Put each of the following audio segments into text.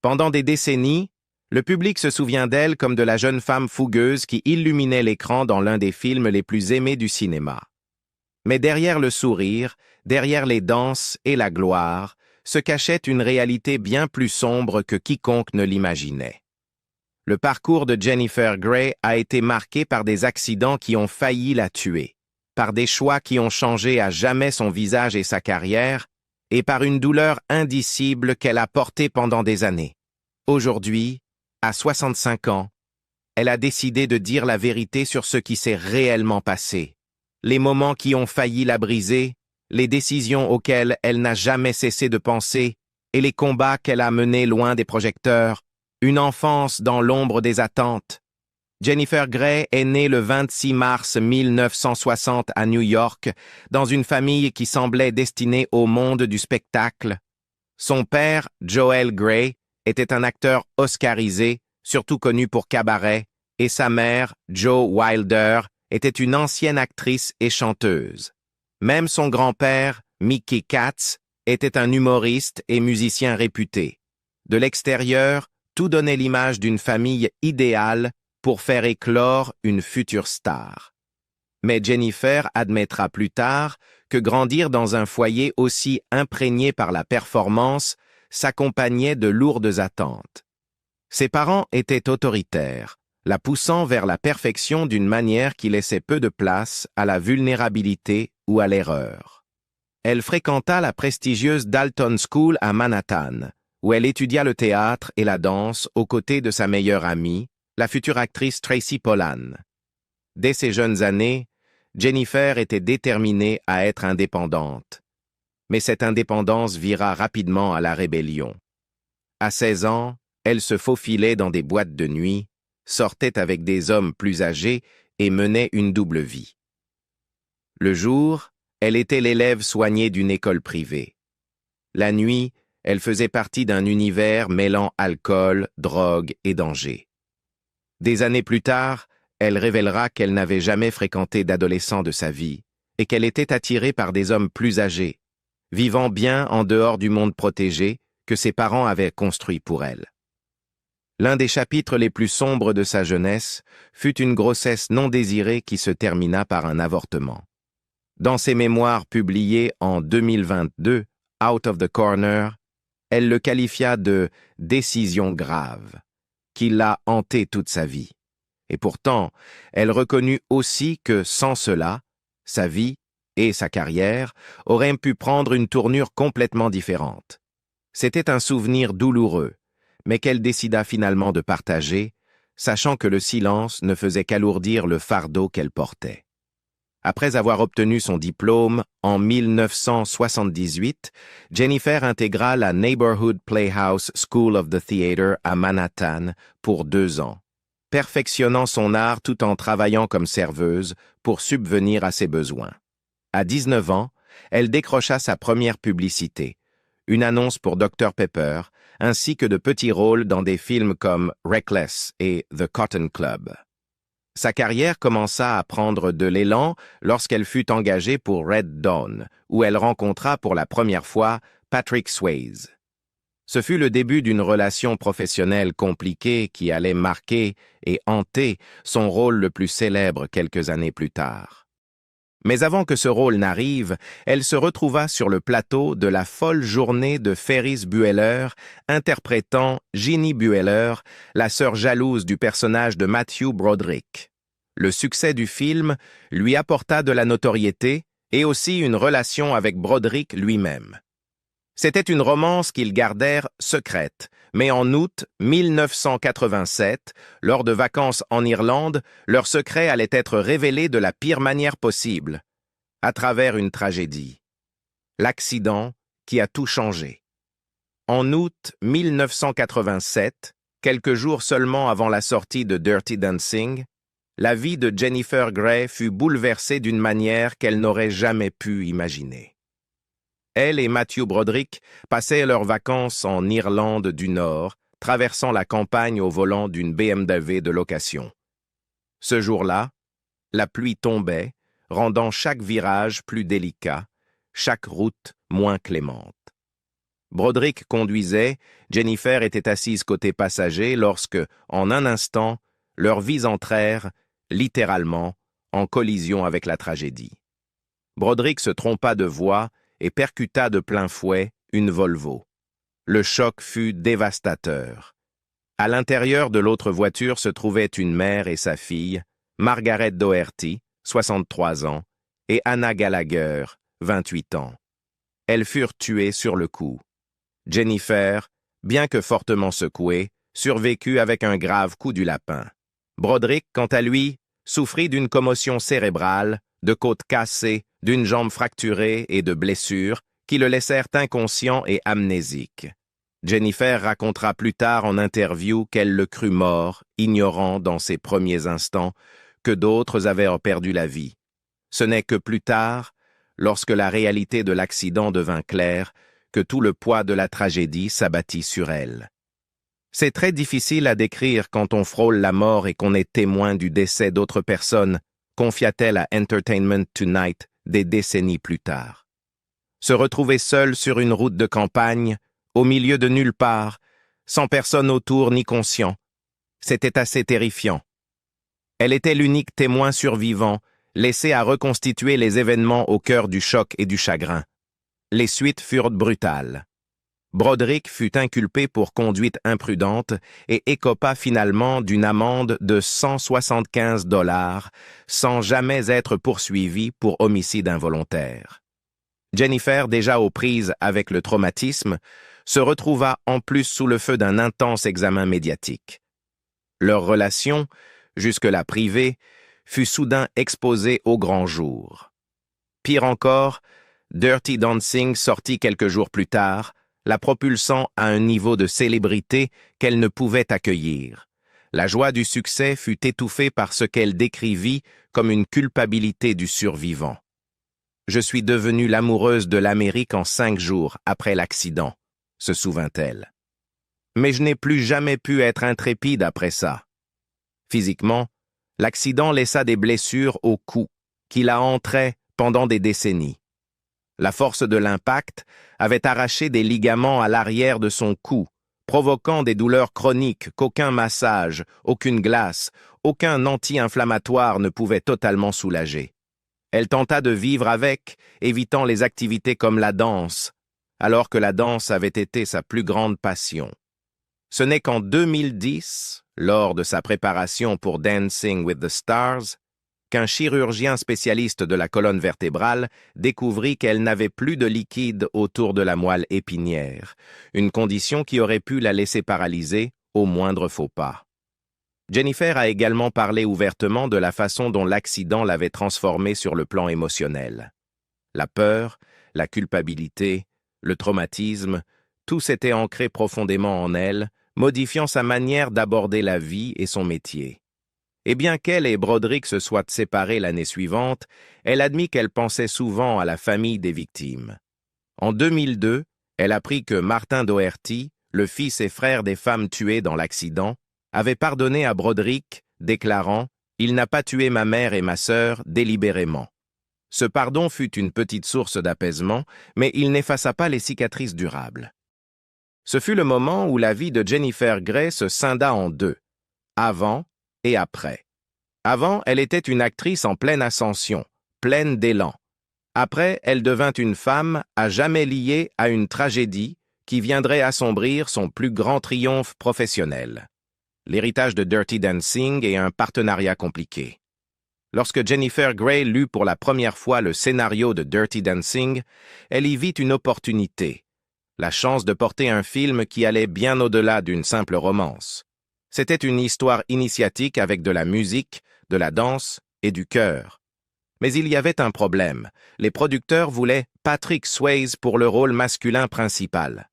Pendant des décennies, le public se souvient d'elle comme de la jeune femme fougueuse qui illuminait l'écran dans l'un des films les plus aimés du cinéma. Mais derrière le sourire, derrière les danses et la gloire, se cachait une réalité bien plus sombre que quiconque ne l'imaginait. Le parcours de Jennifer Grey a été marqué par des accidents qui ont failli la tuer, par des choix qui ont changé à jamais son visage et sa carrière, et par une douleur indicible qu'elle a portée pendant des années. Aujourd'hui, à 65 ans, elle a décidé de dire la vérité sur ce qui s'est réellement passé, les moments qui ont failli la briser, les décisions auxquelles elle n'a jamais cessé de penser et les combats qu'elle a menés loin des projecteurs, une enfance dans l'ombre des attentes. Jennifer Grey est née le 26 mars 1960 à New York, dans une famille qui semblait destinée au monde du spectacle. Son père, Joel Grey, était un acteur oscarisé, surtout connu pour Cabaret, et sa mère, Jo Wilder, était une ancienne actrice et chanteuse. Même son grand-père, Mickey Katz, était un humoriste et musicien réputé. De l'extérieur, tout donnait l'image d'une famille idéale pour faire éclore une future star. Mais Jennifer admettra plus tard que grandir dans un foyer aussi imprégné par la performance s'accompagnait de lourdes attentes. Ses parents étaient autoritaires, la poussant vers la perfection d'une manière qui laissait peu de place à la vulnérabilité ou à l'erreur. Elle fréquenta la prestigieuse Dalton School à Manhattan, où elle étudia le théâtre et la danse aux côtés de sa meilleure amie, la future actrice Tracy Pollan. Dès ses jeunes années, Jennifer était déterminée à être indépendante. Mais cette indépendance vira rapidement à la rébellion. À 16 ans, elle se faufilait dans des boîtes de nuit, sortait avec des hommes plus âgés et menait une double vie. Le jour, elle était l'élève soignée d'une école privée. La nuit, elle faisait partie d'un univers mêlant alcool, drogue et danger. Des années plus tard, elle révélera qu'elle n'avait jamais fréquenté d'adolescent de sa vie et qu'elle était attirée par des hommes plus âgés, vivant bien en dehors du monde protégé que ses parents avaient construit pour elle. L'un des chapitres les plus sombres de sa jeunesse fut une grossesse non désirée qui se termina par un avortement. Dans ses mémoires publiés en 2022, Out of the Corner, elle le qualifia de « décision grave » qui l'a hantée toute sa vie. Et pourtant, elle reconnut aussi que, sans cela, sa vie et sa carrière auraient pu prendre une tournure complètement différente. C'était un souvenir douloureux, mais qu'elle décida finalement de partager, sachant que le silence ne faisait qu'alourdir le fardeau qu'elle portait. Après avoir obtenu son diplôme en 1978, Jennifer intégra la Neighborhood Playhouse School of the Theatre à Manhattan pour 2 ans, perfectionnant son art tout en travaillant comme serveuse pour subvenir à ses besoins. À 19 ans, elle décrocha sa première publicité, une annonce pour Dr Pepper, ainsi que de petits rôles dans des films comme Reckless et The Cotton Club. Sa carrière commença à prendre de l'élan lorsqu'elle fut engagée pour Red Dawn, où elle rencontra pour la première fois Patrick Swayze. Ce fut le début d'une relation professionnelle compliquée qui allait marquer et hanter son rôle le plus célèbre quelques années plus tard. Mais avant que ce rôle n'arrive, elle se retrouva sur le plateau de La folle journée de Ferris Bueller, interprétant Ginny Bueller, la sœur jalouse du personnage de Matthew Broderick. Le succès du film lui apporta de la notoriété et aussi une relation avec Broderick lui-même. C'était une romance qu'ils gardèrent secrète, mais en août 1987, lors de vacances en Irlande, leur secret allait être révélé de la pire manière possible, à travers une tragédie. L'accident qui a tout changé. En août 1987, quelques jours seulement avant la sortie de Dirty Dancing, la vie de Jennifer Grey fut bouleversée d'une manière qu'elle n'aurait jamais pu imaginer. Elle et Matthew Broderick passaient leurs vacances en Irlande du Nord, traversant la campagne au volant d'une BMW de location. Ce jour-là, la pluie tombait, rendant chaque virage plus délicat, chaque route moins clémente. Broderick conduisait, Jennifer était assise côté passager lorsque, en un instant, leurs vies entrèrent, littéralement, en collision avec la tragédie. Broderick se trompa de voie et percuta de plein fouet une Volvo. Le choc fut dévastateur. À l'intérieur de l'autre voiture se trouvaient une mère et sa fille, Margaret Doherty, 63 ans, et Anna Gallagher, 28 ans. Elles furent tuées sur le coup. Jennifer, bien que fortement secouée, survécut avec un grave coup du lapin. Broderick, quant à lui, souffrit d'une commotion cérébrale, de côtes cassées, d'une jambe fracturée et de blessures qui le laissèrent inconscient et amnésique. Jennifer racontera plus tard en interview qu'elle le crut mort, ignorant dans ses premiers instants que d'autres avaient perdu la vie. Ce n'est que plus tard, lorsque la réalité de l'accident devint claire, que tout le poids de la tragédie s'abattit sur elle. C'est très difficile à décrire quand on frôle la mort et qu'on est témoin du décès d'autres personnes, confia-t-elle à Entertainment Tonight des décennies plus tard. Se retrouver seule sur une route de campagne, au milieu de nulle part, sans personne autour ni conscient, c'était assez terrifiant. Elle était l'unique témoin survivant, laissé à reconstituer les événements au cœur du choc et du chagrin. Les suites furent brutales. Broderick fut inculpé pour conduite imprudente et écopa finalement d'une amende de 175 $, sans jamais être poursuivi pour homicide involontaire. Jennifer, déjà aux prises avec le traumatisme, se retrouva en plus sous le feu d'un intense examen médiatique. Leur relation, jusque-là privée, fut soudain exposée au grand jour. Pire encore, Dirty Dancing sortit quelques jours plus tard, la propulsant à un niveau de célébrité qu'elle ne pouvait accueillir. La joie du succès fut étouffée par ce qu'elle décrivit comme une culpabilité du survivant. « Je suis devenue l'amoureuse de l'Amérique en 5 jours après l'accident », se souvint-elle. Mais je n'ai plus jamais pu être intrépide après ça. Physiquement, l'accident laissa des blessures au cou, qui la hantraient pendant des décennies. La force de l'impact avait arraché des ligaments à l'arrière de son cou, provoquant des douleurs chroniques qu'aucun massage, aucune glace, aucun anti-inflammatoire ne pouvait totalement soulager. Elle tenta de vivre avec, évitant les activités comme la danse, alors que la danse avait été sa plus grande passion. Ce n'est qu'en 2010, lors de sa préparation pour Dancing with the Stars, qu'un chirurgien spécialiste de la colonne vertébrale découvrit qu'elle n'avait plus de liquide autour de la moelle épinière, une condition qui aurait pu la laisser paralysée au moindre faux pas. Jennifer a également parlé ouvertement de la façon dont l'accident l'avait transformée sur le plan émotionnel. La peur, la culpabilité, le traumatisme, tout s'était ancré profondément en elle, modifiant sa manière d'aborder la vie et son métier. Et bien qu'elle et Broderick se soient séparés l'année suivante, elle admit qu'elle pensait souvent à la famille des victimes. En 2002, elle apprit que Martin Doherty, le fils et frère des femmes tuées dans l'accident, avait pardonné à Broderick, déclarant « Il n'a pas tué ma mère et ma sœur délibérément ». Ce pardon fut une petite source d'apaisement, mais il n'effaça pas les cicatrices durables. Ce fut le moment où la vie de Jennifer Grey se scinda en deux, avant et après. Avant, elle était une actrice en pleine ascension, pleine d'élan. Après, elle devint une femme à jamais liée à une tragédie qui viendrait assombrir son plus grand triomphe professionnel. L'héritage de Dirty Dancing et un partenariat compliqué. Lorsque Jennifer Grey lut pour la première fois le scénario de Dirty Dancing, elle y vit une opportunité, la chance de porter un film qui allait bien au-delà d'une simple romance. C'était une histoire initiatique avec de la musique, de la danse et du cœur. Mais il y avait un problème. Les producteurs voulaient Patrick Swayze pour le rôle masculin principal.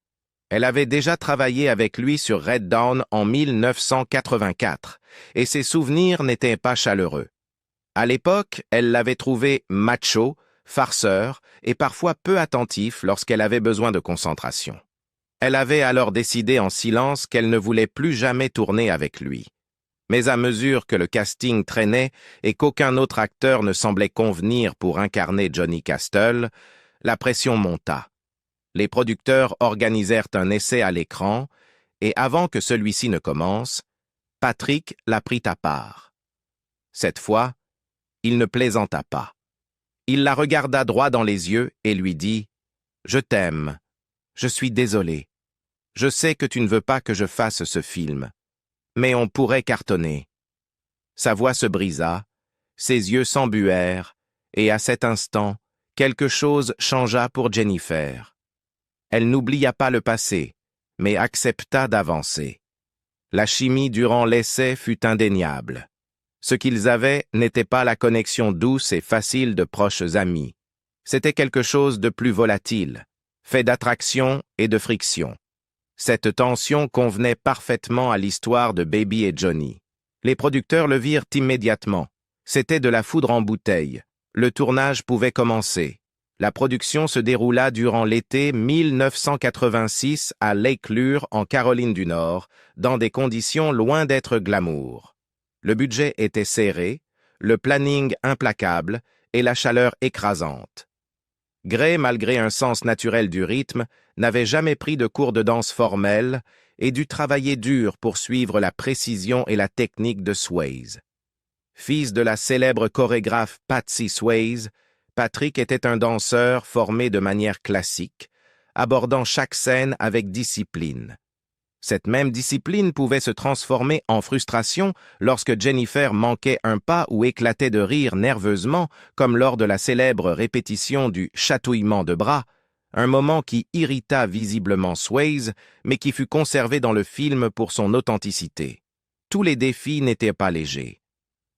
Elle avait déjà travaillé avec lui sur Red Dawn en 1984, et ses souvenirs n'étaient pas chaleureux. À l'époque, elle l'avait trouvé macho, farceur et parfois peu attentif lorsqu'elle avait besoin de concentration. Elle avait alors décidé en silence qu'elle ne voulait plus jamais tourner avec lui. Mais à mesure que le casting traînait et qu'aucun autre acteur ne semblait convenir pour incarner Johnny Castle, la pression monta. Les producteurs organisèrent un essai à l'écran, et avant que celui-ci ne commence, Patrick la prit à part. Cette fois, il ne plaisanta pas. Il la regarda droit dans les yeux et lui dit « Je t'aime. Je suis désolé. Je sais que tu ne veux pas que je fasse ce film, mais on pourrait cartonner. » Sa voix se brisa, ses yeux s'embuèrent, et à cet instant, quelque chose changea pour Jennifer. Elle n'oublia pas le passé, mais accepta d'avancer. La chimie durant l'essai fut indéniable. Ce qu'ils avaient n'était pas la connexion douce et facile de proches amis. C'était quelque chose de plus volatile, fait d'attraction et de friction. Cette tension convenait parfaitement à l'histoire de Baby et Johnny. Les producteurs le virent immédiatement. C'était de la foudre en bouteille. Le tournage pouvait commencer. La production se déroula durant l'été 1986 à Lake Lure, en Caroline du Nord, dans des conditions loin d'être glamour. Le budget était serré, le planning implacable et la chaleur écrasante. Gray, malgré un sens naturel du rythme, n'avait jamais pris de cours de danse formels et dut travailler dur pour suivre la précision et la technique de Swayze. Fils de la célèbre chorégraphe Patsy Swayze, Patrick était un danseur formé de manière classique, abordant chaque scène avec discipline. Cette même discipline pouvait se transformer en frustration lorsque Jennifer manquait un pas ou éclatait de rire nerveusement, comme lors de la célèbre répétition du chatouillement de bras, un moment qui irrita visiblement Swayze, mais qui fut conservé dans le film pour son authenticité. Tous les défis n'étaient pas légers.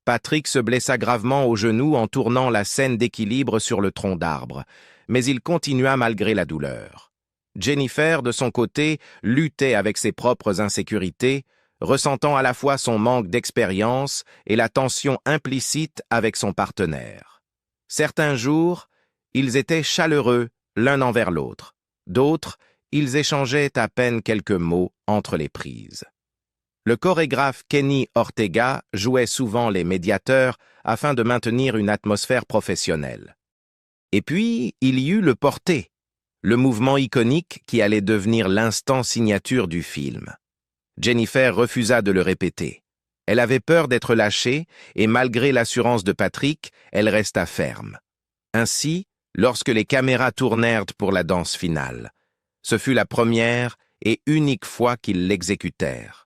Patrick se blessa gravement au genou en tournant la scène d'équilibre sur le tronc d'arbre, mais il continua malgré la douleur. Jennifer, de son côté, luttait avec ses propres insécurités, ressentant à la fois son manque d'expérience et la tension implicite avec son partenaire. Certains jours, ils étaient chaleureux l'un envers l'autre. D'autres, ils échangeaient à peine quelques mots entre les prises. Le chorégraphe Kenny Ortega jouait souvent les médiateurs afin de maintenir une atmosphère professionnelle. Et puis, il y eut le porté, le mouvement iconique qui allait devenir l'instant signature du film. Jennifer refusa de le répéter. Elle avait peur d'être lâchée et malgré l'assurance de Patrick, elle resta ferme. Ainsi, lorsque les caméras tournèrent pour la danse finale, ce fut la première et unique fois qu'ils l'exécutèrent.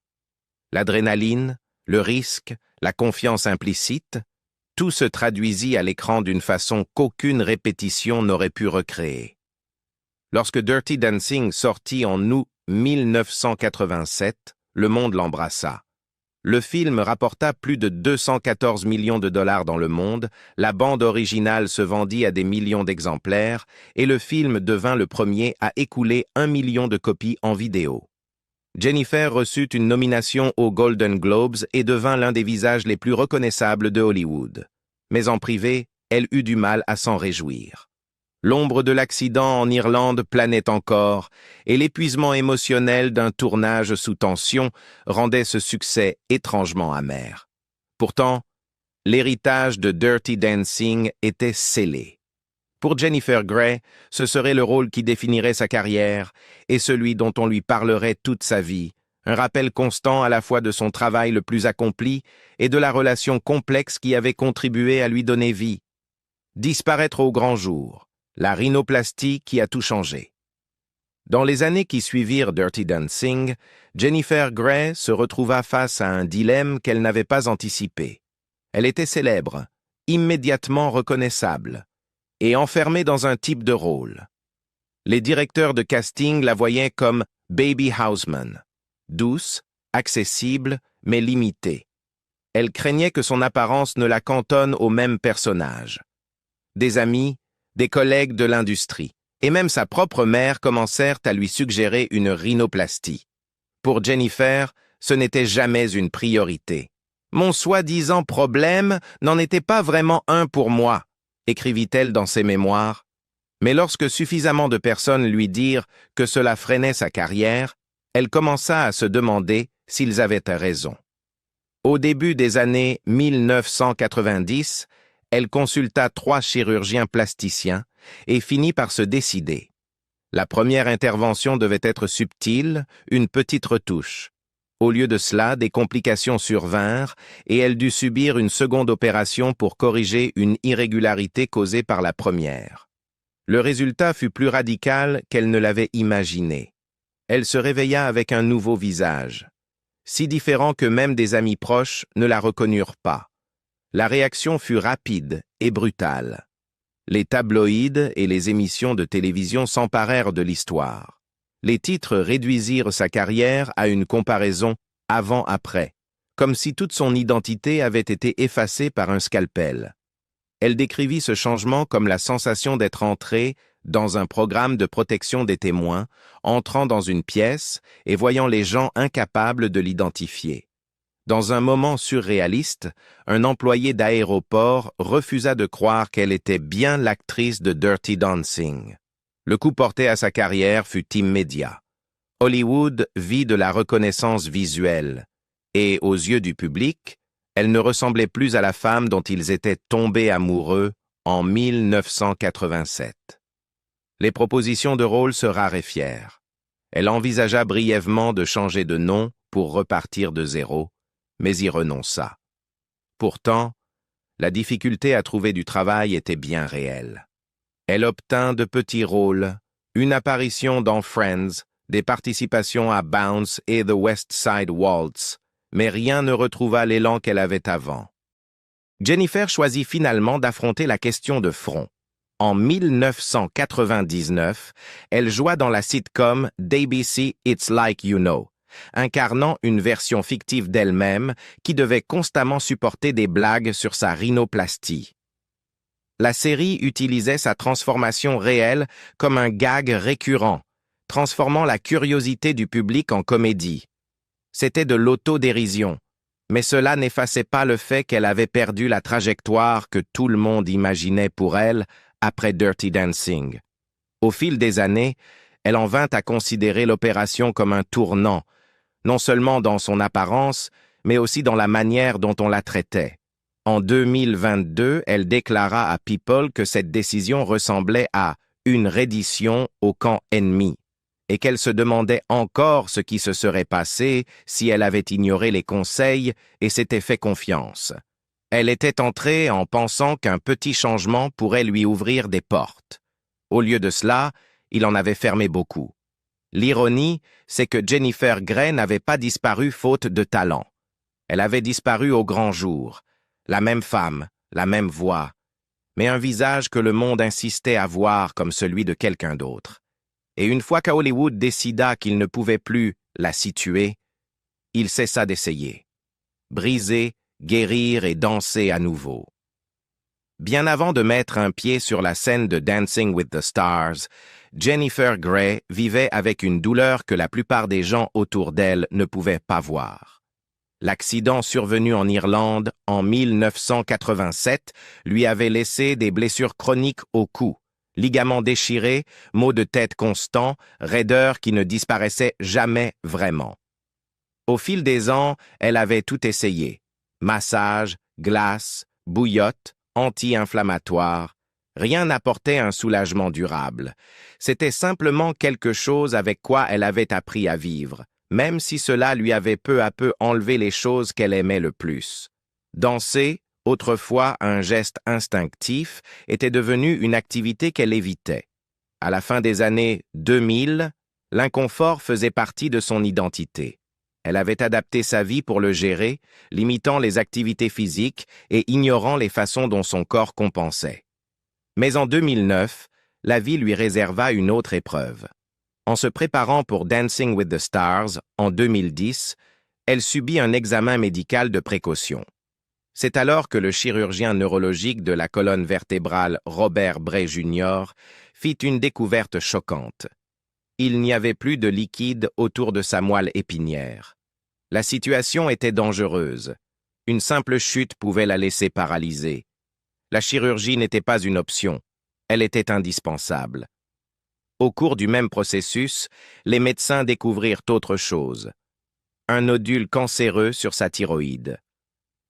L'adrénaline, le risque, la confiance implicite, tout se traduisit à l'écran d'une façon qu'aucune répétition n'aurait pu recréer. Lorsque Dirty Dancing sortit en août 1987, le monde l'embrassa. Le film rapporta plus de 214 millions de dollars dans le monde, la bande originale se vendit à des millions d'exemplaires et le film devint le premier à écouler 1 million de copies en vidéo. Jennifer reçut une nomination aux Golden Globes et devint l'un des visages les plus reconnaissables de Hollywood. Mais en privé, elle eut du mal à s'en réjouir. L'ombre de l'accident en Irlande planait encore, et l'épuisement émotionnel d'un tournage sous tension rendait ce succès étrangement amer. Pourtant, l'héritage de Dirty Dancing était scellé. Pour Jennifer Grey, ce serait le rôle qui définirait sa carrière et celui dont on lui parlerait toute sa vie, un rappel constant à la fois de son travail le plus accompli et de la relation complexe qui avait contribué à lui donner vie. Disparaître au grand jour, la rhinoplastie qui a tout changé. Dans les années qui suivirent Dirty Dancing, Jennifer Grey se retrouva face à un dilemme qu'elle n'avait pas anticipé. Elle était célèbre, immédiatement reconnaissable, et enfermée dans un type de rôle. Les directeurs de casting la voyaient comme Baby Houseman, douce, accessible, mais limitée. Elle craignait que son apparence ne la cantonne au même personnage. Des amis, des collègues de l'industrie, et même sa propre mère commencèrent à lui suggérer une rhinoplastie. Pour Jennifer, ce n'était jamais une priorité. « Mon soi-disant problème n'en était pas vraiment un pour moi », écrivit-elle dans ses mémoires. Mais lorsque suffisamment de personnes lui dirent que cela freinait sa carrière, elle commença à se demander s'ils avaient raison. Au début des années 1990, elle consulta 3 chirurgiens plasticiens et finit par se décider. La première intervention devait être subtile, une petite retouche. Au lieu de cela, des complications survinrent et elle dut subir une seconde opération pour corriger une irrégularité causée par la première. Le résultat fut plus radical qu'elle ne l'avait imaginé. Elle se réveilla avec un nouveau visage, si différent que même des amis proches ne la reconnurent pas. La réaction fut rapide et brutale. Les tabloïds et les émissions de télévision s'emparèrent de l'histoire. Les titres réduisirent sa carrière à une comparaison avant-après, comme si toute son identité avait été effacée par un scalpel. Elle décrivit ce changement comme la sensation d'être entrée dans un programme de protection des témoins, entrant dans une pièce et voyant les gens incapables de l'identifier. Dans un moment surréaliste, un employé d'aéroport refusa de croire qu'elle était bien l'actrice de Dirty Dancing. Le coup porté à sa carrière fut immédiat. Hollywood vit de la reconnaissance visuelle, et aux yeux du public, elle ne ressemblait plus à la femme dont ils étaient tombés amoureux en 1987. Les propositions de rôle se raréfièrent. Elle envisagea brièvement de changer de nom pour repartir de zéro, mais y renonça. Pourtant, la difficulté à trouver du travail était bien réelle. Elle obtint de petits rôles, une apparition dans Friends, des participations à Bounce et The West Side Waltz, mais rien ne retrouva l'élan qu'elle avait avant. Jennifer choisit finalement d'affronter la question de front. En 1999, elle joua dans la sitcom d'ABC It's Like You Know, incarnant une version fictive d'elle-même qui devait constamment supporter des blagues sur sa rhinoplastie. La série utilisait sa transformation réelle comme un gag récurrent, transformant la curiosité du public en comédie. C'était de l'autodérision, mais cela n'effaçait pas le fait qu'elle avait perdu la trajectoire que tout le monde imaginait pour elle après Dirty Dancing. Au fil des années, elle en vint à considérer l'opération comme un tournant, non seulement dans son apparence, mais aussi dans la manière dont on la traitait. En 2022, elle déclara à People que cette décision ressemblait à une reddition au camp ennemi, et qu'elle se demandait encore ce qui se serait passé si elle avait ignoré les conseils et s'était fait confiance. Elle était entrée en pensant qu'un petit changement pourrait lui ouvrir des portes. Au lieu de cela, il en avait fermé beaucoup. L'ironie, c'est que Jennifer Grey n'avait pas disparu faute de talent. Elle avait disparu au grand jour. La même femme, la même voix, mais un visage que le monde insistait à voir comme celui de quelqu'un d'autre. Et une fois qu'Hollywood décida qu'il ne pouvait plus la situer, il cessa d'essayer. Briser, guérir et danser à nouveau. Bien avant de mettre un pied sur la scène de Dancing with the Stars, Jennifer Grey vivait avec une douleur que la plupart des gens autour d'elle ne pouvaient pas voir. L'accident survenu en Irlande en 1987 lui avait laissé des blessures chroniques au cou, ligaments déchirés, maux de tête constants, raideurs qui ne disparaissaient jamais vraiment. Au fil des ans, elle avait tout essayé. Massage, glace, bouillotte, anti-inflammatoire. Rien n'apportait un soulagement durable. C'était simplement quelque chose avec quoi elle avait appris à vivre, même si cela lui avait peu à peu enlevé les choses qu'elle aimait le plus. Danser, autrefois un geste instinctif, était devenu une activité qu'elle évitait. À la fin des années 2000, l'inconfort faisait partie de son identité. Elle avait adapté sa vie pour le gérer, limitant les activités physiques et ignorant les façons dont son corps compensait. Mais en 2009, la vie lui réserva une autre épreuve. En se préparant pour Dancing with the Stars en 2010, elle subit un examen médical de précaution. C'est alors que le chirurgien neurologique de la colonne vertébrale Robert Bray Jr. fit une découverte choquante. Il n'y avait plus de liquide autour de sa moelle épinière. La situation était dangereuse. Une simple chute pouvait la laisser paralysée. La chirurgie n'était pas une option. Elle était indispensable. Au cours du même processus, les médecins découvrirent autre chose. Un nodule cancéreux sur sa thyroïde.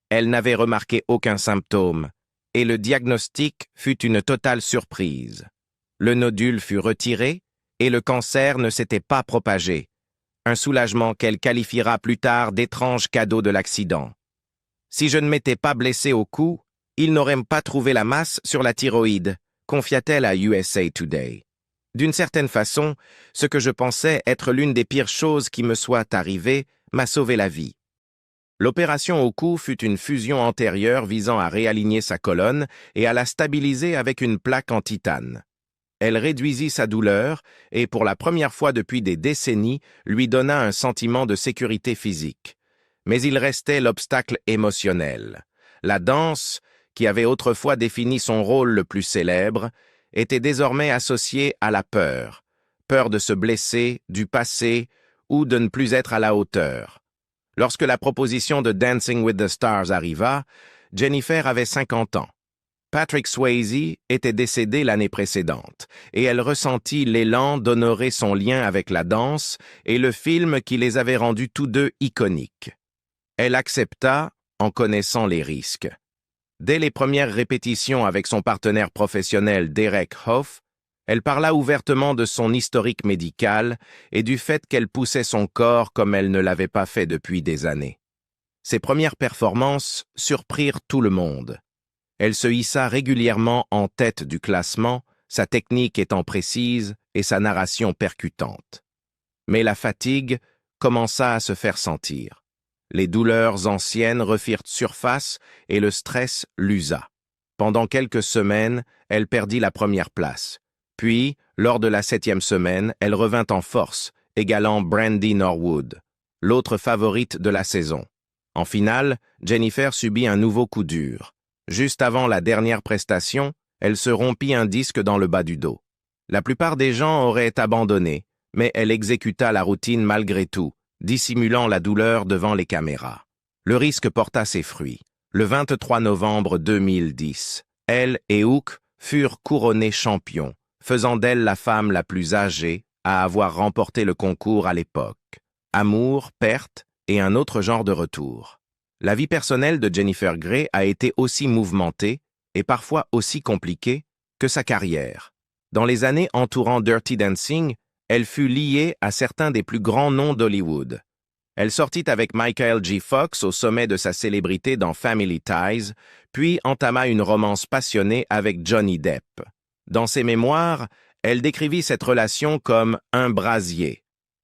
Elle n'avait remarqué aucun symptôme, et le diagnostic fut une totale surprise. Le nodule fut retiré, et le cancer ne s'était pas propagé. Un soulagement qu'elle qualifiera plus tard d'étrange cadeau de l'accident. Si je ne m'étais pas blessé au cou, ils n'auraient pas trouvé la masse sur la thyroïde, confia-t-elle à USA Today. D'une certaine façon, ce que je pensais être l'une des pires choses qui me soit arrivée m'a sauvé la vie. L'opération au cou fut une fusion antérieure visant à réaligner sa colonne et à la stabiliser avec une plaque en titane. Elle réduisit sa douleur et, pour la première fois depuis des décennies, lui donna un sentiment de sécurité physique. Mais il restait l'obstacle émotionnel. La danse, qui avait autrefois défini son rôle le plus célèbre, était désormais associée à la peur. Peur de se blesser, du passé, ou de ne plus être à la hauteur. Lorsque la proposition de Dancing with the Stars arriva, Jennifer avait 50 ans. Patrick Swayze était décédé l'année précédente, et elle ressentit l'élan d'honorer son lien avec la danse et le film qui les avait rendus tous deux iconiques. Elle accepta, en connaissant les risques. Dès les premières répétitions avec son partenaire professionnel Derek Hough, elle parla ouvertement de son historique médical et du fait qu'elle poussait son corps comme elle ne l'avait pas fait depuis des années. Ses premières performances surprirent tout le monde. Elle se hissa régulièrement en tête du classement, sa technique étant précise et sa narration percutante. Mais la fatigue commença à se faire sentir. Les douleurs anciennes refirent surface et le stress l'usa. Pendant quelques semaines, elle perdit la première place. Puis, lors de la 7e semaine, elle revint en force, égalant Brandy Norwood, l'autre favorite de la saison. En finale, Jennifer subit un nouveau coup dur. Juste avant la dernière prestation, elle se rompit un disque dans le bas du dos. La plupart des gens auraient abandonné, mais elle exécuta la routine malgré tout, dissimulant la douleur devant les caméras. Le risque porta ses fruits. Le 23 novembre 2010, elle et Hook furent couronnés champions, faisant d'elle la femme la plus âgée à avoir remporté le concours à l'époque. Amour, perte et un autre genre de retour. La vie personnelle de Jennifer Grey a été aussi mouvementée et parfois aussi compliquée que sa carrière. Dans les années entourant Dirty Dancing, elle fut liée à certains des plus grands noms d'Hollywood. Elle sortit avec Michael J. Fox au sommet de sa célébrité dans Family Ties, puis entama une romance passionnée avec Johnny Depp. Dans ses mémoires, elle décrivit cette relation comme un brasier,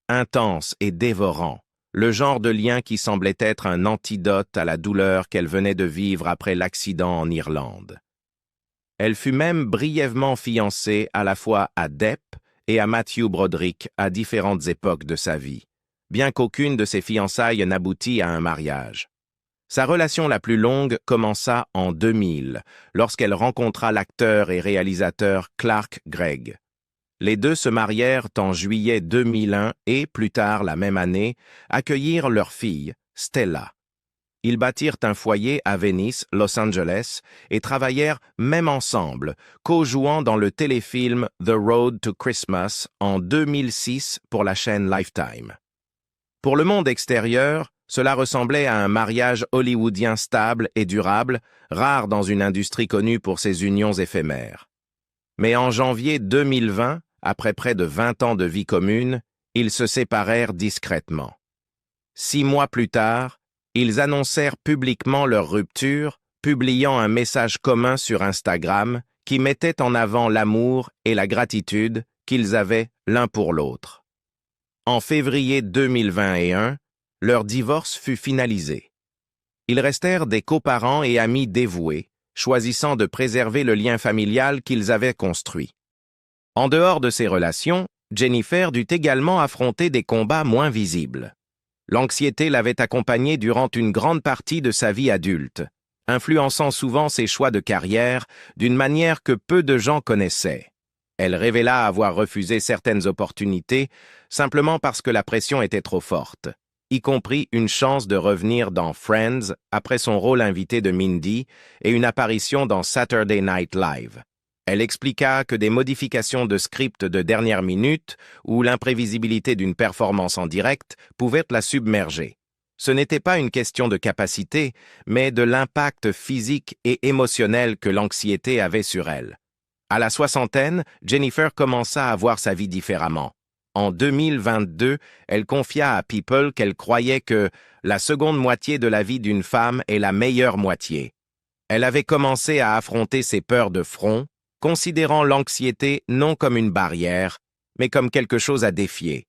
intense et dévorant, le genre de lien qui semblait être un antidote à la douleur qu'elle venait de vivre après l'accident en Irlande. Elle fut même brièvement fiancée à la fois à Depp et à Matthew Broderick à différentes époques de sa vie, bien qu'aucune de ses fiançailles n'aboutit à un mariage. Sa relation la plus longue commença en 2000, lorsqu'elle rencontra l'acteur et réalisateur Clark Gregg. Les deux se marièrent en juillet 2001 et, plus tard la même année, accueillirent leur fille, Stella. Ils bâtirent un foyer à Venice, Los Angeles, et travaillèrent même ensemble, co-jouant dans le téléfilm The Road to Christmas en 2006 pour la chaîne Lifetime. Pour le monde extérieur, cela ressemblait à un mariage hollywoodien stable et durable, rare dans une industrie connue pour ses unions éphémères. Mais en janvier 2020, après près de 20 ans de vie commune, ils se séparèrent discrètement. 6 mois plus tard, ils annoncèrent publiquement leur rupture, publiant un message commun sur Instagram qui mettait en avant l'amour et la gratitude qu'ils avaient l'un pour l'autre. En février 2021, leur divorce fut finalisé. Ils restèrent des coparents et amis dévoués, choisissant de préserver le lien familial qu'ils avaient construit. En dehors de ces relations, Jennifer dut également affronter des combats moins visibles. L'anxiété l'avait accompagnée durant une grande partie de sa vie adulte, influençant souvent ses choix de carrière d'une manière que peu de gens connaissaient. Elle révéla avoir refusé certaines opportunités simplement parce que la pression était trop forte, y compris une chance de revenir dans Friends après son rôle invité de Mindy et une apparition dans Saturday Night Live. Elle expliqua que des modifications de script de dernière minute ou l'imprévisibilité d'une performance en direct pouvaient la submerger. Ce n'était pas une question de capacité, mais de l'impact physique et émotionnel que l'anxiété avait sur elle. À la soixantaine, Jennifer commença à voir sa vie différemment. En 2022, elle confia à People qu'elle croyait que la seconde moitié de la vie d'une femme est la meilleure moitié. Elle avait commencé à affronter ses peurs de front, considérant l'anxiété non comme une barrière, mais comme quelque chose à défier.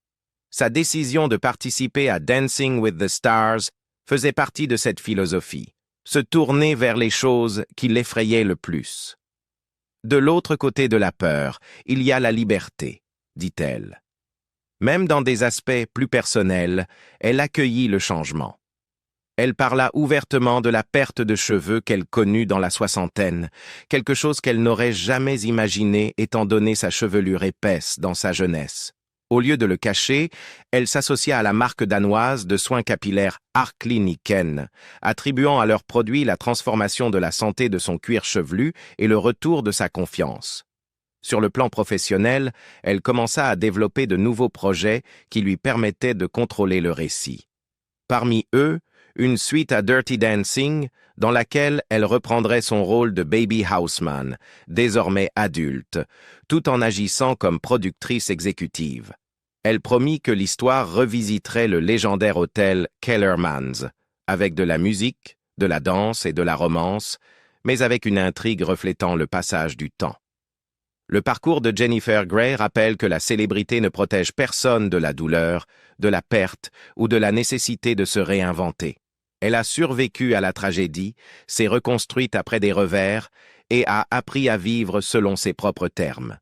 Sa décision de participer à Dancing with the Stars faisait partie de cette philosophie, se tourner vers les choses qui l'effrayaient le plus. De l'autre côté de la peur, il y a la liberté, dit-elle. Même dans des aspects plus personnels, elle accueillit le changement. Elle parla ouvertement de la perte de cheveux qu'elle connut dans la soixantaine, quelque chose qu'elle n'aurait jamais imaginé étant donné sa chevelure épaisse dans sa jeunesse. Au lieu de le cacher, elle s'associa à la marque danoise de soins capillaires Arkliniken, attribuant à leurs produits la transformation de la santé de son cuir chevelu et le retour de sa confiance. Sur le plan professionnel, elle commença à développer de nouveaux projets qui lui permettaient de contrôler le récit. Parmi eux, une suite à Dirty Dancing, dans laquelle elle reprendrait son rôle de Baby Houseman, désormais adulte, tout en agissant comme productrice exécutive. Elle promit que l'histoire revisiterait le légendaire hôtel Kellermans, avec de la musique, de la danse et de la romance, mais avec une intrigue reflétant le passage du temps. Le parcours de Jennifer Grey rappelle que la célébrité ne protège personne de la douleur, de la perte ou de la nécessité de se réinventer. Elle a survécu à la tragédie, s'est reconstruite après des revers et a appris à vivre selon ses propres termes.